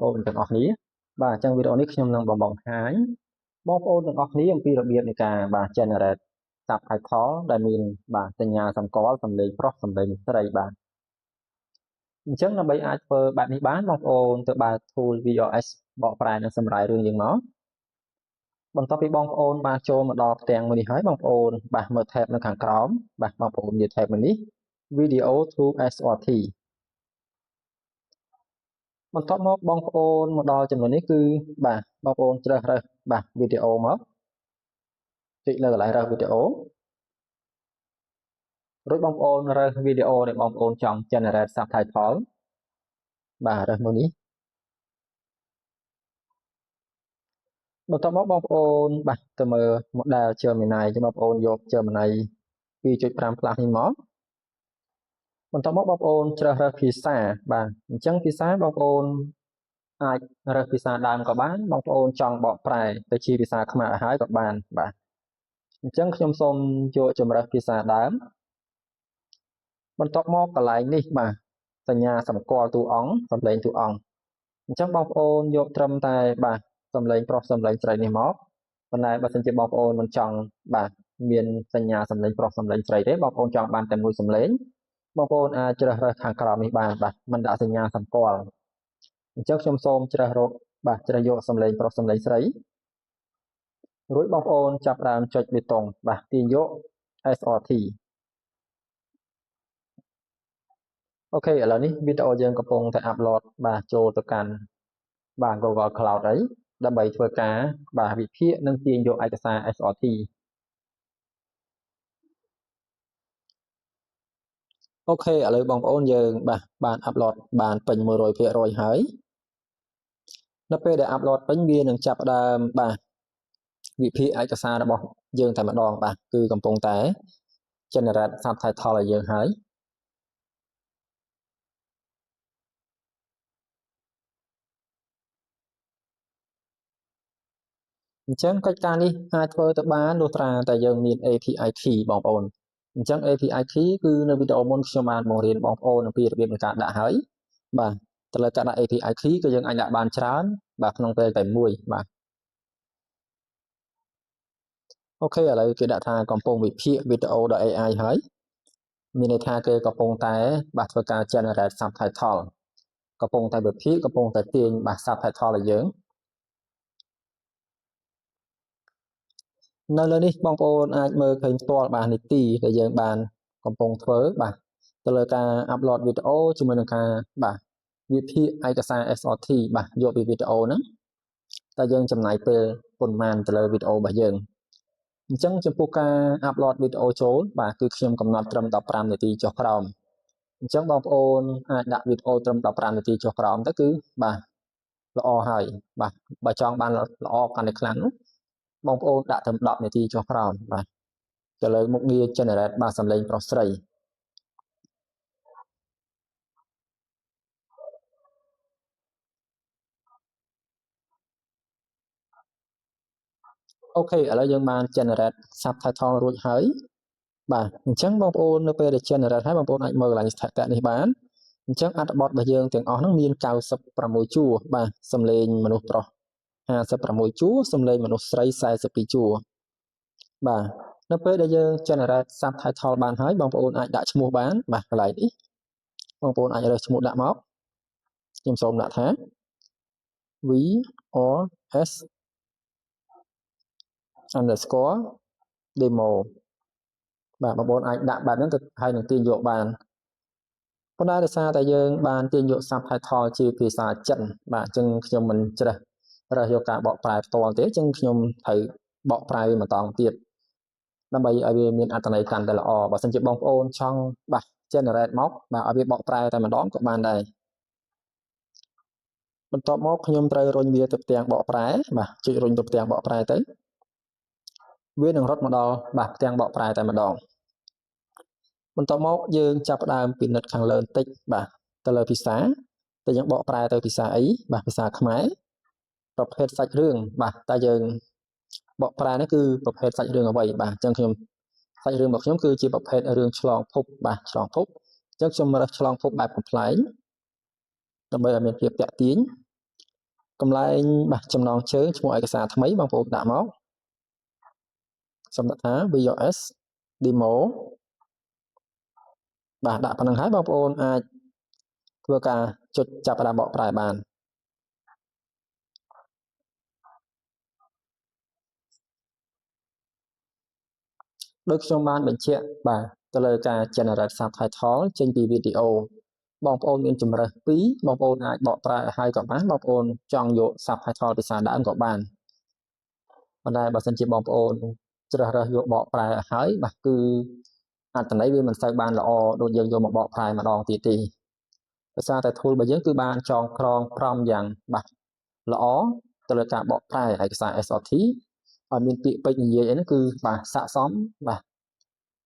អូនទាំងអស់គ្នាបាទអញ្ចឹងវីដេអូនេះខ្ញុំនឹងបង្ហាញបងប្អូនទាំងអស់គ្នាអំពីរបៀបនៃការបាទ generate subtitle ដែលមានបាទសញ្ញាសម្គាល់សំឡេងប្រុសសំឡេងស្រីបាទអញ្ចឹងដើម្បីអាចធ្វើបែបនេះបានបងប្អូនទៅបើក tool VOS បកប្រែនិងសម្រាយរឿងយើងមកបន្ទាប់ពីបងប្អូនបានចូលមកដល់ផ្ទាំងមួយនេះហើយបងប្អូនបាទមើល tab នៅខាងក្រោមបាទបងប្អូននិយាយ tab មួយនេះ video to SRT បន្ទាប់មកបងប្អូនមកដល់ចំណុចនេះគឺបាទបងប្អូនជ្រើសរើសបាទវីដេអូមកចុចលើកន្លែងរើសវីដេអូរួចបងប្អូនរើសវីដេអូដែលបងប្អូនចង់ generate subtitle បាទរើសមួយនេះបន្ទាប់មកបងប្អូនបាទទៅមើល model Gemini ចឹងបងប្អូនយក Gemini 2.5 plus នេះមកបន្ទាប់មកបងប្អូនជ្រើសរើសភាសាបាទអញ្ចឹងភាសាបងប្អូនអាចរើសភាសាដើមក៏បានបងប្អូនចង់បកប្រែទៅជាភាសាខ្មែរឲ្យហើយក៏បានបាទអញ្ចឹងខ្ញុំសូមយកជំរើសភាសាដើមបន្ទាប់មកកន្លែងនេះបាទសញ្ញាសម្គាល់តួអង្គសំឡេងតួអង្គអញ្ចឹងបងប្អូនយកត្រឹមតែបាទសំឡេងប្រុសសំឡេងស្រីនេះមកប៉ុន្តែបើសិនជាបងប្អូនមិនចង់បាទមានសញ្ញាសំឡេងប្រុសសំឡេងស្រីទេបងប្អូនចង់បានតែមួយសំឡេងបងប្អូនអាចជ្រើសរើសខាងក្រោមនេះបានបាទមិនដាក់សញ្ញាសម្គាល់អញ្ចឹងខ្ញុំសូមជ្រើសរកបាទជ្រើសយកសំឡេងប្រុសសំឡេងស្រីរួចបងប្អូនចាប់ផ្ដើមចុចប៊ូតុងបាទទាញយក SRT អូខេឥឡូវនេះវីដេអូយើងកំពុងតែអាប់ឡូតបាទចូលទៅកាន់បាទ Google Cloud ហើយដើម្បីធ្វើការបាទវិភាគនិងទាញយកឯកសារ SRT អូខេឥឡូវបងប្អូនយើងបាទបានអាប់ឡូតបានពេញ 100% ហើយនៅពេលដែលអាប់ឡូតពេញវានឹងចាប់ផ្ដើមបាទវិភាគឯកសាររបស់យើងតែម្ដងបាទគឺកំពុងតែ generate subtitle ឲ្យយើងហើយអញ្ចឹងកិច្ចការនេះអាចធ្វើទៅបានលុះត្រាតែយើងមាន API key បងប្អូនអញ្ចឹង API key គឺនៅវីដេអូមុនខ្ញុំបានបង្រៀនបងប្អូនអំពីរបៀបនៃការដាក់ហើយបាទទៅលើការដាក់ API key គឺយើងអាចដាក់បានច្រើនបាទក្នុងពេលតែមួយបាទអូខេឥឡូវគេដាក់ថាកំពុងវិភាគវីដេអូដល់ AI ហើយមានន័យថាគេកំពុងតែបាទធ្វើការ generate subtitle កំពុងតែវិភាគកំពុងតែទាញបាទ subtitle ឲ្យយើងនៅលើនេះបងប្អូនអាចមើលឃើញផ្ទាល់បាទនីតិដែលយើងបានកំពុងធ្វើបាទទៅលើការអាប់ឡូតវីដេអូជាមួយនឹងការបាទវិភាគឯកសារ SRT បាទយកពីវីដេអូហ្នឹងតែយើងចំណាយពេលប៉ុន្មានទៅលើវីដេអូរបស់យើងអញ្ចឹងចំពោះការអាប់ឡូតវីដេអូចូលបាទគឺខ្ញុំកំណត់ត្រឹម15នាទីចុះក្រោមអញ្ចឹងបងប្អូនអាចដាក់វីដេអូត្រឹម15នាទីចុះក្រោមទៅគឺបាទល្អហើយបាទបើចង់បានល្អកាន់តែខ្លាំងបងប្អូនដាក់ត្រឹម10នាទីចុះក្រោមបាទទៅលើមុខងារ generate បាទសំឡេងប្រុសស្រីអូខេឥឡូវយើងបាន generate subtitle រួចហើយបាទអញ្ចឹងបងប្អូននៅពេលដែល generate ហើយបងប្អូនអាចមើលកន្លែងស្ថិតិនេះបានអញ្ចឹងអត្ថបទរបស់យើងទាំងអស់ហ្នឹងមាន96ជួរបាទសំឡេងមនុស្សប្រុស56ជួរសំឡេងមនុស្សស្រី42ជួរបាទនៅពេលដែលយើង generate subtitle បានហើយបងប្អូនអាចដាក់ឈ្មោះបានបាទកន្លែងនេះបងប្អូនអាចរើសឈ្មោះដាក់មកខ្ញុំសូមដាក់ថា VOS underscore demo បាទបងប្អូនអាចដាក់បែបហ្នឹងទៅហើយនឹងទាញយកបានប៉ុន្តែដោយសារតែយើងបានទាញយក subtitle ជាភាសាចិនបាទអញ្ចឹងខ្ញុំមិនជ្រើសរើសយកការបកប្រែផ្ទាល់ទេអញ្ចឹងខ្ញុំត្រូវបកប្រែវាម្ដងទៀតដើម្បីឲ្យវាមានអត្ថន័យកាន់តែល្អបើមិនជាបងប្អូនចង់បាទ generate មកបាទឲ្យវាបកប្រែតែម្ដងក៏បានដែរបន្ទាប់មកខ្ញុំត្រូវរុញវាទៅផ្ទាំងបកប្រែបាទចុចរុញទៅផ្ទាំងបកប្រែទៅវានឹងរត់មកដល់បាទផ្ទាំងបកប្រែតែម្ដងបន្ទាប់មកយើងចាប់ផ្ដើមពិនិត្យខាងលើបន្តិចបាទទៅលើភាសាតែយើងបកប្រែទៅភាសាអីបាទភាសាខ្មែរប្រភេទសាច់រឿងបាទតែយើងបកប្រែនេះគឺប្រភេទសាច់រឿងអ្វីបាទអញ្ចឹងខ្ញុំសាច់រឿងរបស់ខ្ញុំគឺជាប្រភេទរឿងឆ្លងភពបាទឆ្លងភពអញ្ចឹងខ្ញុំរើសឆ្លងភពបែបកំ pl ែងដើម្បីឲ្យមានភាពតាក់ទាញ កំឡែងបាទចំណងជើងឈ្មោះឯកសារថ្មីបងប្អូនដាក់មកសំដៅថា VOS demo បាទដាក់ប៉ុណ្្នឹងហើយបងប្អូនអាចធ្វើការចុចចាប់ផ្ដើមបកប្រែបានដូចខ្ញុំបានបញ្ជាក់បាទទៅលើការ generate subtitle ចេញពីវីដេអូបងប្អូនមានជំរើស2បងប្អូនអាចបកប្រែឲ្យក៏បានបងប្អូនចង់យក subtitle ភាសាដើមក៏បានប៉ុន្តែបើសិនជាបងប្អូនជ្រើសរើសយកបកប្រែឲ្យហើយបាទគឺអត្ថន័យវាមិនសូវបានល្អដូចយើងយកមកបកប្រែម្ដងទៀតទេដោយសារតែ tool របស់យើងគឺបានចងក្រងក្រមយ៉ាងបាទល្អទៅលើការបកប្រែឯកសារ SRT ឲ្យមានពាក្យពេចន៍និយាយអីហ្នឹងគឺបាទស័ក្តិសមបាទ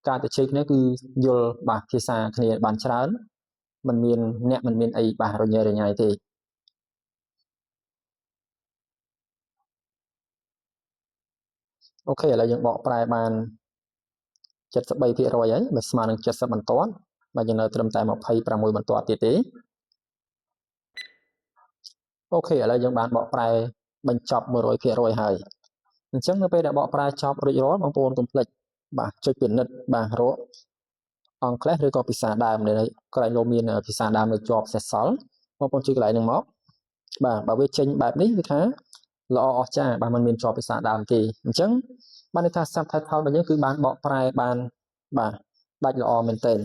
ការទៅជ័យគ្នាគឺយល់បាទភាសាគ្នាបានច្រើនมันមានអ្នកមិនមានអីបាទរញ៉េរញ៉ៃទេអូខេឥឡូវយើងបកប្រែបាន73%ហើយបើស្មើនឹង70បន្ទាត់បាទយើងនៅត្រឹមតែ26បន្ទាត់ទៀតទេអូខេឥឡូវយើងបានបកប្រែបញ្ចប់100%ហើយអញ្ចឹងនៅពេលដែលបកប្រែចប់រួចរាល់បងប្អូនកុំភ្លេចបាទចុចពិនិត្យបាទរកអង់គ្លេសឬក៏ភាសាដើមនៅកន្លែងលោកមានភាសាដើមនៅជាប់សេសសល់បងប្អូនជួយកន្លែងហ្នឹងមកបាទបើវាចេញបែបនេះគឺថាល្អអស្ចារ្យបាទมันមានជាប់ភាសាដើមទេអញ្ចឹងបានន័យថា subtitle របស់យើងគឺបានបកប្រែបានបាទដាច់ល្អមែនទែន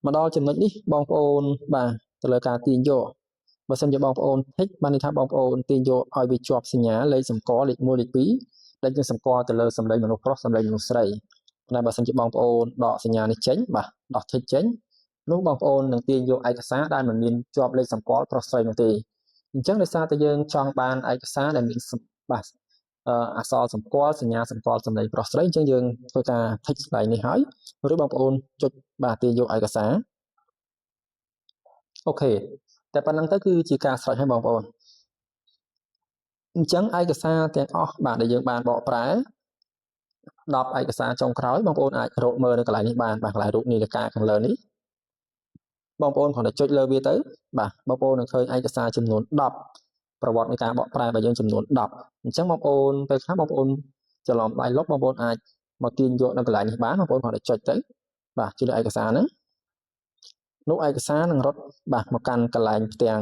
មកដល់ចំណុចនេះបងប្អូនបាទទៅលើការទាញយកបើសិនជាបងប្អូនthíchបានន័យថាបងប្អូនទាញយកឲ្យវាជាប់សញ្ញាលេខសម្គាល់លេខ1លេខ2ដែលយើងសម្គាល់ទៅលើសម្លេងមនុស្សប្រុសសម្លេងមនុស្សស្រីតែបើសិនជាបងប្អូនដកសញ្ញានេះចេញបាទដោះ tick ចេញនោះបងប្អូននឹងទាញយកឯកសារដែលមិនមានជាប់លេខសម្គាល់ប្រុសស្រីនោះទេអញ្ចឹងដោយសារតែយើងចង់បានឯកសារដែលមានបាទអក្សរសម្គាល់សញ្ញាសម្គាល់សម្លេងប្រុសស្រីអញ្ចឹងយើងធ្វើការ tick ស្បែកនេះហើយឬបងប្អូនចុចបាទទាញយកឯកសារអូខេតែប៉ុណ្្នឹងទៅគឺជាការស្រេចហើយបងប្អូនអញ្ចឹងឯកសារទាំងអស់បាទដែលយើងបានបកប្រែ10ឯកសារចុងក្រោយបងប្អូនអាចរកមើលនៅកន្លែងនេះបានបាទកន្លែងរូបនាឡិកាខាងលើនេះបងប្អូនគ្រាន់តែចុចលើវាទៅបាទបងប្អូននឹងឃើញឯកសារចំនួន10ប្រវត្តិនៃការបកប្រែរបស់យើងចំនួន10អញ្ចឹងបងប្អូនពេលខ្លះបងប្អូនច្រឡំដៃលុបបងប្អូនអាចមកទាញយកនៅកន្លែងនេះបានបងប្អូនគ្រាន់តែចុចទៅបាទចុចលើឯកសារហ្នឹងនោះឯកសារនឹងរត់បាទមកកាន់កន្លែងផ្ទាំង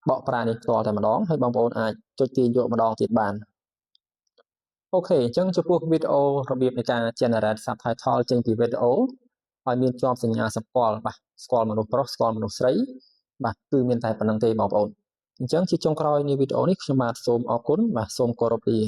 បកប្រែនេះផ្ទាល់តែម្ដងហើយបងប្អូនអាចចុចទាញយកម្ដងទៀតបានអូខេអញ្ចឹងចំពោះវីដេអូរបៀបនៃការ generate subtitle ចេញពីវីដេអូឲ្យមានជាប់សញ្ញាសម្គាល់បាទស្គាល់មនុស្សប្រុសស្គាល់មនុស្សស្រីបាទគឺមានតែប៉ុណ្្នឹងទេបងប្អូនអញ្ចឹងជាចុងក្រោយនៃវីដេអូនេះខ្ញុំបាទសូមអរគុណបាទសូមគោរពលា